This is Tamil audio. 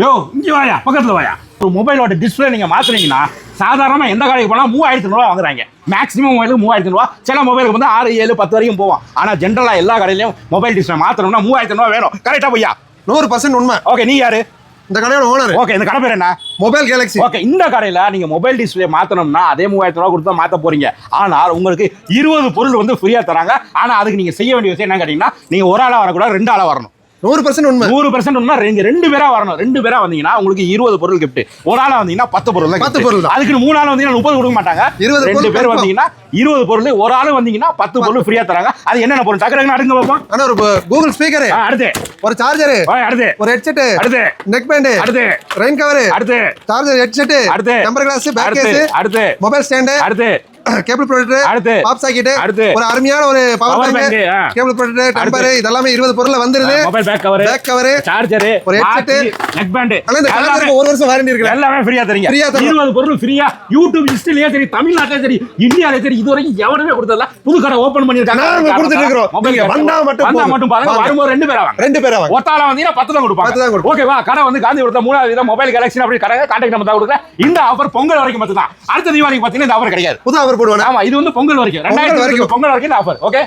யோ இங்கே வாயா பக்கத்தில் வாயா. ஒரு மொபைலோட டிஸ்பிளே நீங்கள் மாற்றுறீங்கன்னா சாதாரணமாக எந்த கடைக்கு போனால் 3500 ரூபா வாங்குறாங்க. மேக்ஸிமம் மொபைலுக்கு 3000 ரூபா, சில மொபைலுக்கு வந்து 6, 7, 10 வரைக்கும் போவோம். ஆனால் ஜென்ரலாக எல்லா கடையிலையும் மொபைல் டிஸ்பிளே மாற்றணும்னா 3000 ரூபா வேணும். கரெக்டாக பையா? 100% உண்மை. ஓகே, நீ யாரு? இந்த கடையோட ஓனர். ஓகே, இந்த கடை பேர் என்ன? Mobile Galaxy. ஓகே, இந்த கடையில் நீங்கள் மொபைல் டிஸ்பிளே மாற்றணும்னா அதே 3000 ரூபா கொடுத்து தான் மாற்ற போறீங்க. ஆனால் உங்களுக்கு 20 பொருள் வந்து ஃப்ரீயாக தராங்க. ஆனால் அதுக்கு நீங்கள் செய்ய வேண்டிய விஷயம் என்ன கேட்டிங்கன்னா, நீங்கள் ஒரு ஆளாக வரக்கூடாது, 2 ஆளாக வரணும். 100% உண்மை. 100% உண்மை. ரெண்டு பேரா வரணும். 2 பேரா வந்தீங்கன்னா உங்களுக்கு 20 பொருள் கிஃப்ட். ஒரு ஆளா வந்தீங்கன்னா 10 பொருள் தான். 10 பொருள் தான். அதுக்கு 3 ஆள் வந்தீங்கன்னா 30 கொடுக்க மாட்டாங்க. 2 பேர் வந்தீங்கன்னா 20 பொருள், ஒரு ஆள் வந்தீங்கன்னா 10 பொருள் ஃப்ரீயா தராங்க. அது என்னென்ன பொருள் டக்குனு அடுங்க பாப்போம். ஆனா ஒரு கூகுள் ஸ்பீக்கர், அடுத்து ஒரு சார்ஜர், அடுத்து ஒரு ஹெட்செட், அடுத்து நெக் பேண்ட், அடுத்து ரெயின் கவர், அடுத்து சார்ஜர், ஹெட்செட், அடுத்து டெம்பர் கிளாஸ், பேக் அடுத்து கேஸ், அடுத்து மொபைல் ஸ்டாண்ட், அடுத்து கேபிள் ப்ரொடக்டர், அடுத்து பாப் சாக்கெட், அடுத்து ஒரு அருமையான ஒரு power bank, cable protector, temper, இதெல்லாம் 20 பொருள்ல வந்துருது. மொபைல் பேக் கவர், சார்ஜர், ஒரு ஹெட்செட், நெக் பேண்ட், ஆனா இந்த சார்ஜருக்கு 1 வருஷம் வாரண்டி இருக்கு. எல்லாமே ஃப்ரீயா தரீங்க. 20 பொருள் ஃப்ரீயா. யூடியூப் லிஸ்ட்லயே சரி, தமிழ்நாட்டிலே சரி, இந்தியாவிலே சரி, இதுவரைக்கும் எவனுமே கொடுத்ததல்ல. புது கடை ஓபன் பண்ணிருக்காங்க. நாங்க கொடுத்துட்டு இருக்கோம். நீங்க வந்தா மட்டும் பாருங்க. வரும்போது 2 பேரா வாங்க. 2 பேரா வாங்க. ஒத்தால வந்தீங்கன்னா 10 தான் கொடுப்பாங்க. 10 தான் கொடுப்பாங்க. ஓகேவா? கடை வந்து காந்திபுரத்துல 3வது இடம் மொபைல் கேலக்ஸி அப்படி கடை கான்டாக்ட் நம்பர் தான் கொடுக்குறேன். இந்த ஆஃபர் பொங்கல் வரைக்கும் மட்டும் தான். அடுத்த தீபாவளிக்கு பாத்தீங்கன்னா இந்த ஆஃபர் கிடையாது. புது ஆஃபர் போடுவாங்க. ஆமா, இது வந்து பொங்கல் வரைக்கும். 2000 பொங்கல் வரைக்கும் இந்த ஆஃபர். ஓகே.